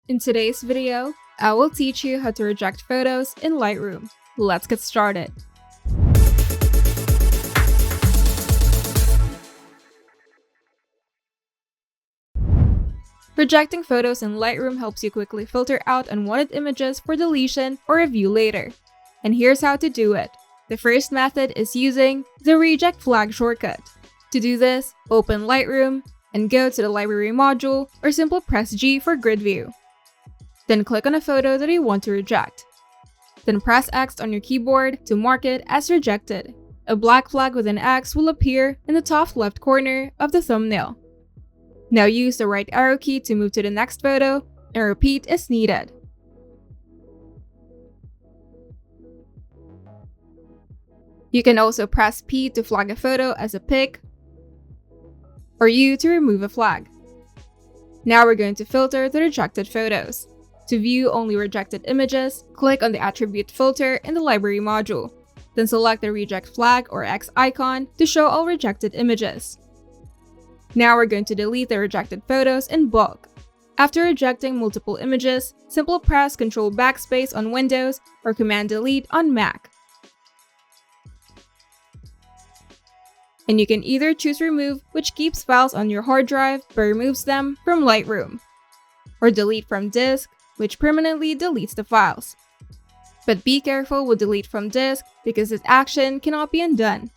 In today's video, I will teach you how to reject photos in Lightroom. Let's get started. Rejecting photos in Lightroom helps you quickly filter out unwanted images for deletion or review later. And here's how to do it. The first method is using the reject flag shortcut. To do this, open Lightroom and go to the library module or simply press G for grid view. Then click on a photo that you want to reject. Then press X on your keyboard to mark it as rejected. A black flag with an X will appear in the top left corner of the thumbnail. Now use the right arrow key to move to the next photo and repeat as needed. You can also press P to flag a photo as a pic, or U to remove a flag. Now we're going to filter the rejected photos. To view only rejected images, click on the attribute filter in the library module. Then select the reject flag or X icon to show all rejected images. Now we're going to delete the rejected photos in bulk. After rejecting multiple images, simply press Ctrl Backspace on Windows or Command Delete on Mac. And you can either choose Remove, which keeps files on your hard drive but removes them from Lightroom, or Delete from Disk, which permanently deletes the files. But be careful with Delete from Disk because this action cannot be undone.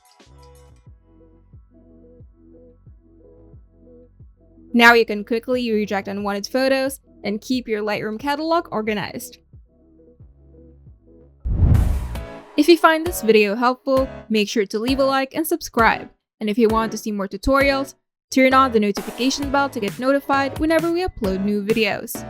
Now you can quickly reject unwanted photos and keep your Lightroom catalog organized. If you find this video helpful, make sure to leave a like and subscribe. And if you want to see more tutorials, turn on the notification bell to get notified whenever we upload new videos.